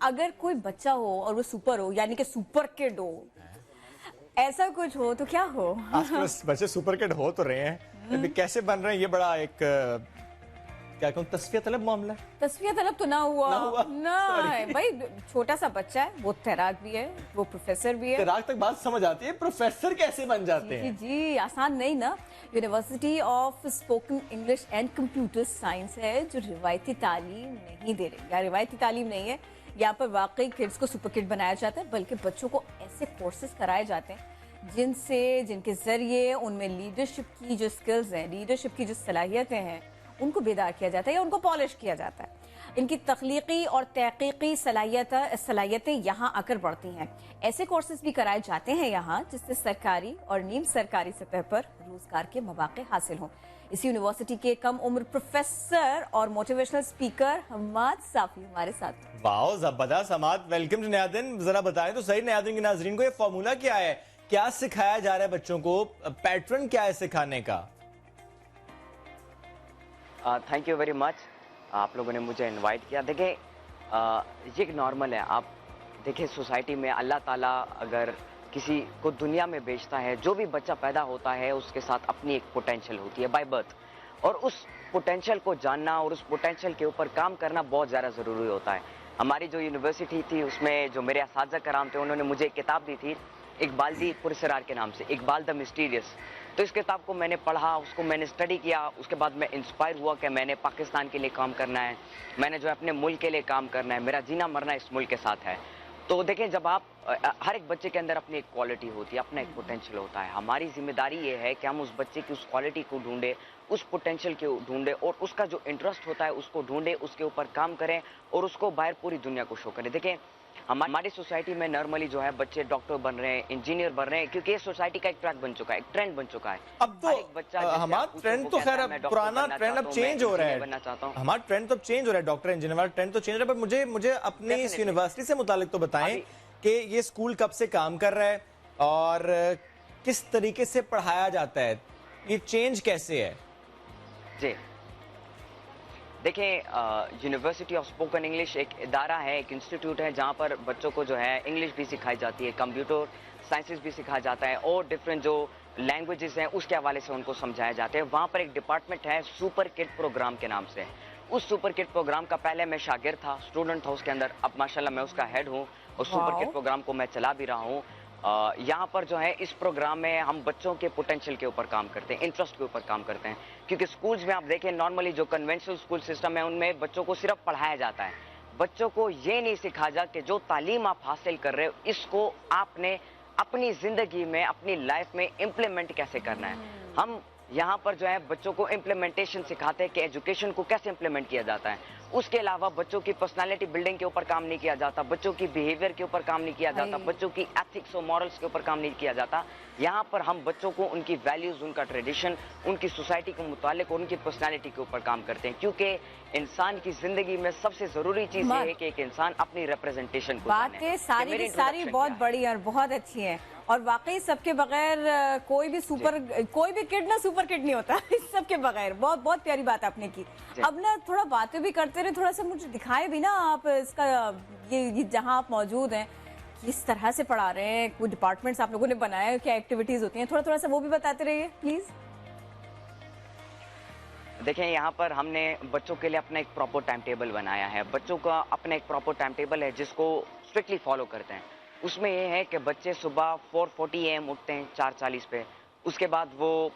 اگر کوئی بچہ ہو اور وہ سپر ہو یعنی کہ سپر کڈ ہو, ایسا کچھ ہو تو کیا ہو؟ آج کل بچے سپر کڈ ہو تو رہے ہیں, ابھی کیسے بن رہے ہیں یہ بڑا ایک کیا کہوں تصفیہ طلب معاملہ ہے. تصفیہ طلب تو نہ ہوا نہ بھائی, چھوٹا سا بچہ ہے, وہ تیراک بھی ہے, وہ پروفیسر بھی ہے. تیراک تک بات سمجھ آتی ہے, پروفیسر کیسے بن جاتے ہیں؟ جی آسان نہیں نا. University of spoken English and computer science ہے جو روایتی تعلیم نہیں دے رہی, یا روایتی تعلیم نہیں ہے یہاں پر واقعی کڈس کو سپر کڈ بنایا جاتا ہے, بلکہ بچوں کو ایسے کورسز کرائے جاتے ہیں جن کے ذریعے ان میں لیڈرشپ کی جو سکلز ہیں, لیڈرشپ کی جو صلاحیتیں ہیں, ان کو بیدار کیا جاتا ہے یا ان کو پالش کیا جاتا ہے. ان کی تخلیقی اور تحقیقی صلاحیتیں یہاں آ کر بڑھتی ہیں. ایسے کورسز بھی کرائے جاتے ہیں یہاں جس سے سرکاری اور نیم سرکاری سطح پر روزگار کے مواقع حاصل ہوں. اس یونیورسٹی کے کم عمر پروفیسر اور موٹیویشنل اسپیکر حماد صافی ہمارے ساتھ. واو زبردست حماد, ویلکم ٹو نیا دن. ذرا بتائیں تو صحیح نیا دن کے ناظرین کو یہ فارمولا کیا ہے, کیا سکھایا جا رہا ہے بچوں کو, پیٹرن کیا ہے سکھانے کا؟ تھینک یو ویری مچ, آپ لوگوں نے مجھے انوائٹ کیا. دیکھیں یہ ایک نارمل ہے. آپ دیکھیں سوسائٹی میں اللہ تعالیٰ اگر کسی کو دنیا میں بھیجتا ہے, جو بھی بچہ پیدا ہوتا ہے اس کے ساتھ اپنی ایک پوٹینشیل ہوتی ہے بائی برتھ, اور اس پوٹینشیل کو جاننا اور اس پوٹینشیل کے اوپر کام کرنا بہت زیادہ ضروری ہوتا ہے. ہماری جو یونیورسٹی تھی اس میں جو میرے اساتذہ کرام تھے انہوں نے مجھے ایک کتاب دی تھی اقبال دی پرسرار کے نام سے, اقبال دا مسٹیریس. تو اس کتاب کو میں نے پڑھا, اس کو میں نے اسٹڈی کیا, اس کے بعد میں انسپائر ہوا کہ میں نے پاکستان کے لیے کام کرنا ہے, میں نے جو ہے اپنے ملک کے لیے کام کرنا ہے, میرا جینا مرنا اس ملک کے ساتھ ہے. تو دیکھیں جب آپ ہر ایک بچے کے اندر اپنی ایک کوالٹی ہوتی ہے, اپنا ایک پوٹینشیل ہوتا ہے. ہماری ذمہ داری یہ ہے کہ ہم اس بچے کی اس کوالٹی کو ڈھونڈیں, اس پوٹینشیل کو ڈھونڈیں, اور اس کا جو انٹرسٹ ہوتا ہے اس کو ڈھونڈیں, اس کے اوپر کام کریں اور اس کو باہر پوری دنیا کو شو کریں. دیکھیں ہماری سوسائٹی میں نارملی جو ہے بچے ڈاکٹر بن رہے ہیں, انجینئر بن رہے ہیں, کیونکہ یہ سوسائٹی کا ایک ٹریک بن چکا ہے, ایک ٹرینڈ بن چکا ہے. اب تو ہمارا ٹرینڈ تو خیر پرانا ٹرینڈ اب چینج ہو رہا ہے, ہمارا ٹرینڈ تو اب چینج ہو رہا ہے, ڈاکٹر انجینئر والا ٹرینڈ تو چینج ہو رہا ہے. پر مجھے اپنی اس یونیورسٹی سے متعلق تو بتائیں کہ یہ اسکول کب سے کام کر رہا ہے اور کس طریقے سے پڑھایا جاتا ہے, یہ چینج کیسے ہے؟ جی دیکھیں یونیورسٹی آف اسپوکن انگلش ایک ادارہ ہے, ایک انسٹیٹیوٹ ہے جہاں پر بچوں کو جو ہے انگلش بھی سکھائی جاتی ہے, کمپیوٹر سائنسز بھی سکھایا جاتا ہے, اور ڈفرینٹ جو لینگویجز ہیں اس کے حوالے سے ان کو سمجھایا جاتا ہے. وہاں پر ایک ڈپارٹمنٹ ہے سپر کڈ پروگرام کے نام سے. اس سپر کڈ پروگرام کا پہلے میں شاگرد تھا, اسٹوڈنٹ تھا اس کے اندر, اب ماشاءاللہ میں اس کا ہیڈ ہوں اور سپر کڈ پروگرام کو میں چلا بھی رہا ہوں. یہاں پر جو ہے اس پروگرام میں ہم بچوں کے پوٹینشیل کے اوپر کام کرتے ہیں, انٹرسٹ کے اوپر کام کرتے ہیں. کیونکہ سکولز میں آپ دیکھیں نارملی جو کنونشنل سکول سسٹم ہے ان میں بچوں کو صرف پڑھایا جاتا ہے, بچوں کو یہ نہیں سکھایا جاتا کہ جو تعلیم آپ حاصل کر رہے ہو اس کو آپ نے اپنی زندگی میں, اپنی لائف میں امپلیمنٹ کیسے کرنا ہے. ہم یہاں پر جو ہے بچوں کو امپلیمنٹیشن سکھاتے ہیں کہ ایجوکیشن کو کیسے امپلیمنٹ کیا جاتا ہے. اس کے علاوہ بچوں کی پرسنالٹی بلڈنگ کے اوپر کام نہیں کیا جاتا, بچوں کی بیہیویئر کے اوپر کام نہیں کیا جاتا, بچوں کی ایتھکس اور مورلز کے اوپر کام نہیں کیا جاتا. یہاں پر ہم بچوں کو ان کی ویلیوز, ان کا ٹریڈیشن, ان کی سوسائٹی کے متعلق اور ان کی پرسنالٹی کے اوپر کام کرتے ہیں. کیونکہ انسان کی زندگی میں سب سے ضروری چیز یہ ہے کہ ایک انسان اپنی ریپرزنٹیشن کو جانے. باتیں ساری کی ساری بہت بڑی اور بہت اچھی ہیں, اور واقعی سب کے بغیر کوئی بھی کڈ نہ سپر کڈ نہیں ہوتا, سب کے بغیر. بہت بہت پیاری بات آپ نے کی. اب نا تھوڑا باتیں بھی کرتے رہے, تھوڑا سا مجھے دکھائے بھی نا آپ اس کا, یہ جہاں آپ موجود ہیں کس طرح سے پڑھا رہے ہیں, کوئی ڈپارٹمنٹس آپ لوگوں نے بنایا, کیا ایکٹیویٹیز ہوتی ہیں, تھوڑا سا وہ بھی بتاتے رہیے پلیز. دیکھیں یہاں پر ہم نے بچوں کے لیے اپنا ایک پراپر ٹائم ٹیبل بنایا ہے. بچوں کا اپنا ایک پراپر ٹائم ٹیبل ہے جس کو اسٹرکٹلی فالو کرتے ہیں. اس میں یہ ہے کہ بچے صبح 4:40 AM اٹھتے ہیں 4:40 پہ. اس کے بعد وہ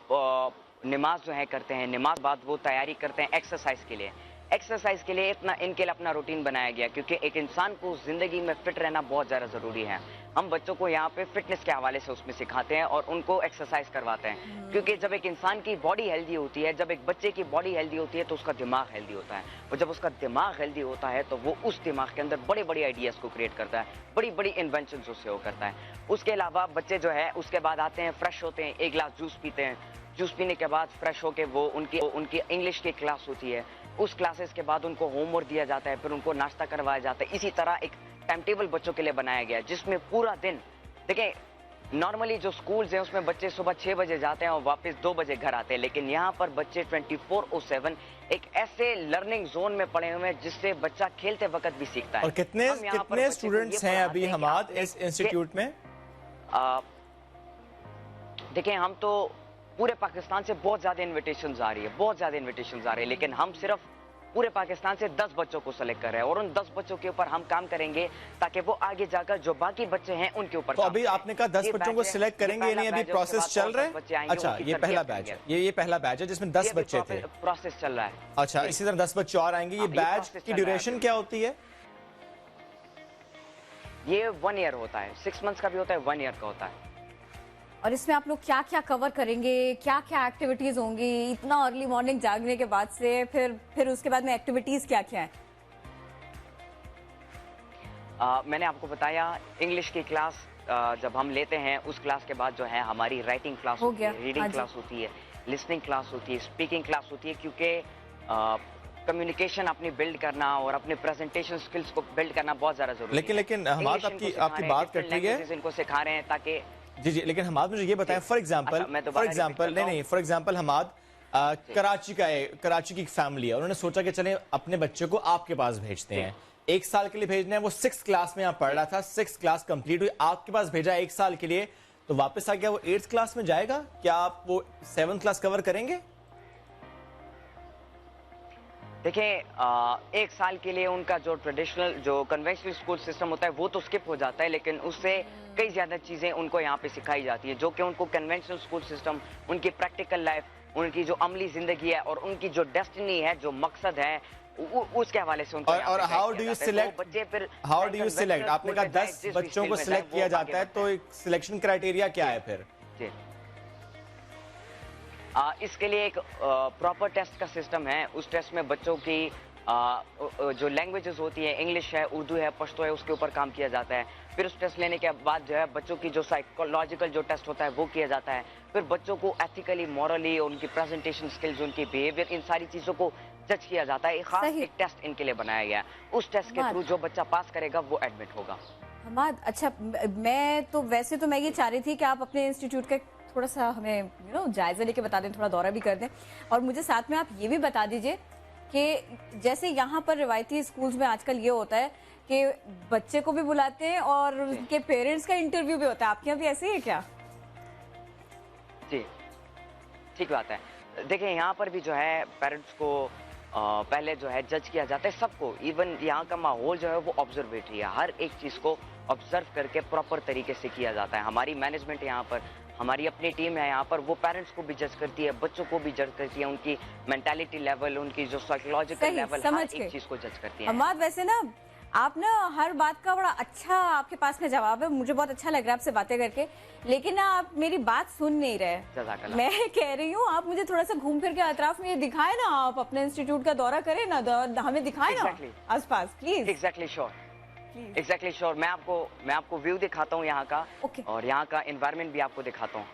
نماز جو ہے کرتے ہیں, نماز بعد وہ تیاری کرتے ہیں ایکسرسائز کے لیے. ایکسرسائز کے لیے ان کے لیے اپنا روٹین بنایا گیا, کیونکہ ایک انسان کو زندگی میں فٹ رہنا بہت زیادہ ضروری ہے. ہم بچوں کو یہاں پہ فٹنس کے حوالے سے اس میں سکھاتے ہیں اور ان کو ایکسرسائز کرواتے ہیں. کیونکہ جب ایک انسان کی باڈی ہیلدی ہوتی ہے, جب ایک بچے کی باڈی ہیلدی ہوتی ہے تو اس کا دماغ ہیلدی ہوتا ہے, اور جب اس کا دماغ ہیلدی ہوتا ہے تو وہ اس دماغ کے اندر بڑے بڑے آئیڈیاز کو کریٹ کرتا ہے, بڑی بڑی انوینشنز اس سے وہ کرتا ہے. اس کے علاوہ بچے جو ہے اس کے بعد آتے ہیں, فریش ہوتے ہیں, ایک گلاس جوس پیتے ہیں. جوس پینے کے بعد فریش ہو کے وہ ان کی انگلش کی کلاس ہوتی ہے. اس کلاسز کے بعد ان کو ہوم ورک دیا جاتا ہے, پھر ان کو ناشتہ کروایا جاتا ہے. اسی طرح ایک ٹائم ٹیبل بچوں کے لیے بنایا گیا ہے جس میں پورا دن, دیکھیں नॉर्मली जो स्कूल्स हैं उसमें बच्चे सुबह 6 बजे जाते हैं और वापस 2 बजे घर आते हैं, लेकिन यहाँ पर बच्चे 24/7 एक ऐसे लर्निंग जोन में पड़े हुए हैं जिससे बच्चा खेलते वक्त भी सीखता है। और कितने हम यहाँ पर कितने बच्चे को स्टूडेंट्स ये हैं पढ़ाते अभी कि हमाद आपने इस इंस्टीट्यूट में? देखिए, हम तो पूरे पाकिस्तान से बहुत ज्यादा इन्विटेशंस आ रही है, बहुत ज्यादा इन्विटेशंस आ रही है, लेकिन हम सिर्फ पूरे पाकिस्तान से 10 बच्चों को सेलेक्ट कर रहे हैं और उन 10 बच्चों के ऊपर हम काम करेंगे ताकि वो आगे जाकर जो बाकी बच्चे हैं उनके ऊपर तो अभी आपने कहा 10 बच्चों को सिलेक्ट करेंगे, यानी अभी प्रोसेस चल रहा है? अच्छा, ये पहला बैच है, ये पहला बैच है जिसमें 10 बच्चे थे। प्रोसेस चल रहा है। अच्छा, इसी तरह 10 बच्चे और आएंगे। ये बैच की ड्यूरेशन क्या होती है? ये 1 ईयर होता है, 6 मंथ्स का भी होता है, 1 ईयर का होता है। और इसमें आप लोग क्या क्या कवर करेंगे, क्या क्या एक्टिविटीज होंगी इतना अर्ली मॉर्निंग जागने के बाद से? फिर उसके बाद में एक्टिविटीज क्या क्या है? मैंने आपको बताया इंग्लिश की क्लास जब हम लेते हैं उस क्लास के बाद जो है हमारी राइटिंग क्लास होती है, रीडिंग क्लास होती है, लिसनिंग क्लास होती है, स्पीकिंग क्लास होती है, क्योंकि कम्युनिकेशन अपनी बिल्ड करना और अपने प्रेजेंटेशन स्किल्स को बिल्ड करना बहुत ज्यादा जरूरी है। लेकिन हमाद आपकी बात कट रही है, इनको सिखा रहे हैं ताकि जी, लेकिन हमाद मुझे ये बताएं, फॉर एग्जांपल नहीं, फॉर एग्जांपल हमाद कराची की फैमिली है, उन्होंने सोचा कि चलें अपने बच्चे को आपके पास भेजते हैं, 1 साल के लिए भेजना है। वो 6th क्लास में यहाँ पढ़ रहा था, 6th क्लास कंप्लीट हुई, आपके पास भेजा 1 साल के लिए, तो वापस आ गया वो 8th क्लास में जाएगा? क्या आप वो 7th क्लास कवर करेंगे? देखिए, 1 साल के लिए उनका जो ट्रेडिशनल जो कन्वेंशनल स्कूल सिस्टम होता है वो तो स्किप हो जाता है, लेकिन उससे कई ज्यादा चीजें उनको यहाँ पे सिखाई जाती है जो कि उनको कन्वेंशनल स्कूल सिस्टम, उनकी प्रैक्टिकल लाइफ, उनकी जो अमली जिंदगी है और उनकी जो डेस्टिनी है, जो मकसद है, उसके हवाले से उनको और how do you select, how do you select? आपने कहा 10 बच्चों को सिलेक्ट किया जाता है, तो एक सिलेक्शन क्राइटेरिया क्या है फिर? इसके लिए एक प्रॉपर टेस्ट का सिस्टम है। उस टेस्ट में बच्चों की जो लैंग्वेजेस होती है, इंग्लिश है, उर्दू है, पश्तो है, उसके ऊपर काम किया जाता है। फिर उस टेस्ट लेने के बाद जो है बच्चों की जो साइकोलॉजिकल जो टेस्ट होता है वो किया जाता है। फिर बच्चों को एथिकली, मॉरली, उनकी प्रेजेंटेशन स्किल्स, उनकी बिहेवियर, इन सारी चीजों को जज किया जाता है। एक खास एक टेस्ट इनके लिए बनाया गया है। उस टेस्ट के थ्रू जो बच्चा पास करेगा वो एडमिट होगा। हमाद, अच्छा, मैं तो वैसे तो मैं ये चाह रही थी कि आप अपने इंस्टीट्यूट का थोड़ा सा हमें जायजा लेके बता दें, थोड़ा दौरा भी कर दें, और मुझे साथ में आप ये भी बता दीजिए कि जैसे यहाँ पर रिवायती स्कूल्स में आजकल ये होता है कि बच्चे को भी बुलाते हैं और उनके पेरेंट्स का इंटरव्यू भी होता है, आपके यहाँ भी ऐसे ही है क्या? जी, ठीक बात है। देखिए, यहाँ पर भी जो है पेरेंट्स को पहले जो है जज किया जाता है, सबको। इवन यहाँ का माहौल जो है वो ऑब्जर्वेटरी है, हर एक चीज को ऑब्जर्व करके प्रॉपर तरीके से किया जाता है। हमारी मैनेजमेंट यहाँ पर, हमारी अपनी टीम है यहाँ पर, वो पेरेंट्स को भी जज करती है, बच्चों को भी जज करती है, उनकी मेंटालिटी लेवल, उनकी जो साइकोलॉजिकल लेवल, हर एक चीज को जज करती है। हमाद, वैसे ना आप ना हर बात का बड़ा अच्छा आपके पास में जवाब है, मुझे बहुत अच्छा लग रहा है आपसे बातें करके, लेकिन ना आप मेरी बात सुन नहीं रहे। मैं कह रही हूँ आप मुझे थोड़ा सा घूम फिर के अतराफ में ये दिखाए ना, आप अपने इंस्टीट्यूट का दौरा करें ना, हमें दिखाए ना आसपास, प्लीज। Exactly sure. मैं आपको व्यू दिखाता हूँ यहाँ का, और यहाँ का एनवायरनमेंट भी आपको दिखाता हूँ।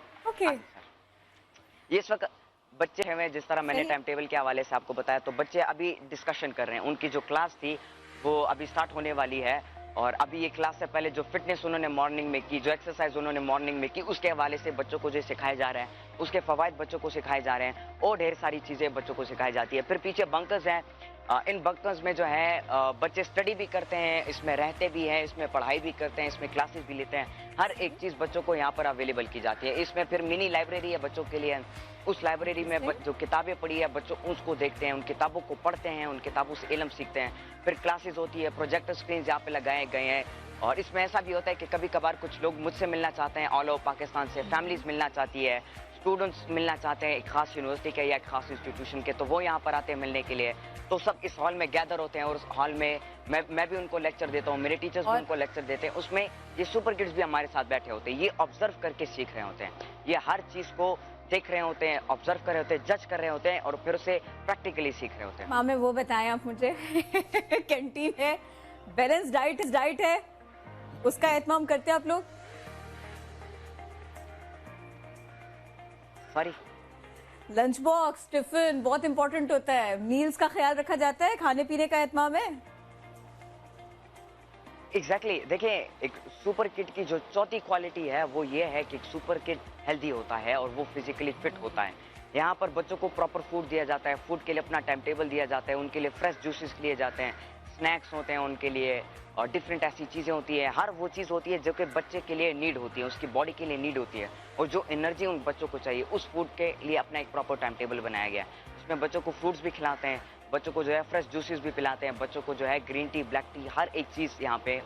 ये इस वक्त बच्चे हैं, जिस तरह मैंने टाइम टेबल के हवाले से आपको बताया, तो बच्चे अभी डिस्कशन कर रहे हैं। उनकी जो क्लास थी वो अभी स्टार्ट होने वाली है, और अभी ये क्लास से पहले जो फिटनेस उन्होंने मॉर्निंग में की, जो एक्सरसाइज उन्होंने मॉर्निंग में की, उसके हवाले से बच्चों को जो सिखाया जा रहा है, उसके फवायद बच्चों को सिखाए जा रहे हैं, और ढेर सारी चीजें बच्चों को सिखाई जाती है। फिर पीछे बंकर्स हैं, इन बंकर्स में जो है बच्चे स्टडी भी करते हैं, इसमें रहते भी हैं, इसमें पढ़ाई भी करते हैं, इसमें क्लासेस भी लेते हैं। हर एक चीज बच्चों को यहाँ पर अवेलेबल की जाती है। इसमें फिर मिनी लाइब्रेरी है बच्चों के लिए, उस लाइब्रेरी में जो किताबें पढ़ी है बच्चों उसको देखते हैं, उन किताबों को पढ़ते हैं, उन किताबों से इल्म सीखते हैं। फिर क्लासेस होती है, प्रोजेक्टर स्क्रीन यहाँ पे लगाए गए हैं, और इसमें ऐसा भी होता है कि कभी कभार कुछ लोग मुझसे मिलना चाहते हैं, ऑल ओवर पाकिस्तान से फैमिलीज मिलना चाहती है, स्टूडेंट्स मिलना चाहते हैं एक खास यूनिवर्सिटी के या एक खास इंस्टीट्यूशन के, तो वो यहाँ पर आते हैं मिलने के लिए। तो सब इस हॉल में गैदर होते हैं, और उस हॉल में मैं भी उनको लेक्चर देता हूँ, मेरे टीचर्स भी उनको लेक्चर देते हैं। उसमें ये सुपर किड्स भी हमारे साथ बैठे होते हैं, ये ऑब्जर्व करके सीख रहे होते हैं, ये हर चीज को देख रहे होते हैं, ऑब्जर्व कर रहे होते हैं, जज कर रहे होते हैं, और फिर उसे प्रैक्टिकली सीख रहे होते हैं। माँ, वो बताएं आप मुझे कैंटीन है, बैलेंस डाइट है, उसका एहतमाम करते हैं आप लोग? सॉरी, लंच बॉक्स, टिफिन बहुत इंपॉर्टेंट होता है, मील्स का ख्याल रखा जाता है, खाने पीने का एहतमाम है? एग्जैक्टली देखिए, एक सुपर किड की जो चौथी क्वालिटी है वो ये है कि एक सुपर किड हेल्दी होता है और वो फिजिकली फिट होता है। यहाँ पर बच्चों को प्रॉपर फूड दिया जाता है, फूड के लिए अपना टाइम टेबल दिया जाता है, उनके लिए फ्रेश जूसेस लिए जाते हैं, स्नैक्स होते हैं उनके लिए, और डिफरेंट ऐसी चीज़ें होती है। हर वो चीज़ होती है जो कि बच्चे के लिए नीड होती है, उसकी बॉडी के लिए नीड होती है, और जो एनर्जी उन बच्चों को चाहिए उस फूड के लिए अपना एक प्रॉपर टाइम टेबल बनाया गया है। उसमें बच्चों को फ्रूट्स भी खिलाते हैं, बच्चों को जो है फ्रेश जूसेस भी पिलाते हैं, बच्चों को जो है ग्रीन टी, ब्लैक टी, हर एक चीज़ यहाँ पे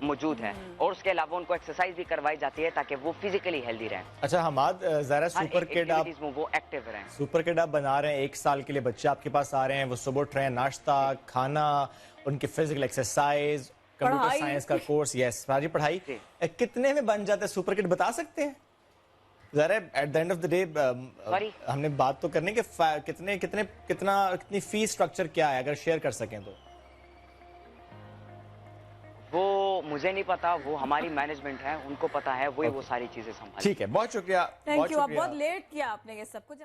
मौजूद है। और उसके अलावा उनको एक्सरसाइज भी करवाई जाती है ताकि वो फिजिकली हेल्दी रहें। अच्छा हमाद, ज़रा सुपर किड आप वो एक्टिव रहें। सुपर किड आप बना रहे हैं, 1 साल के लिए बच्चे आपके पास आ रहे हैं, वो सुबह उठ रहे हैं, नाश्ता, खाना, उनकी फिजिकल एक्सरसाइज, कंप्यूटर पढ़ाई। साइंस का कोर्स, यस सारी पढ़ाई कितने में बन जाता है सुपर किड, बता सकते हैं जरा? At the end of the day हमने बात तो करनी कि कितनी फीस स्ट्रक्चर क्या है, अगर शेयर कर सकें तो। वो मुझे नहीं पता, वो हमारी मैनेजमेंट है, उनको पता है, वही वो सारी चीजें संभाल। ठीक है, बहुत शुक्रिया। Thank you. आप बहुत लेट किया आपने ये सब कुछ।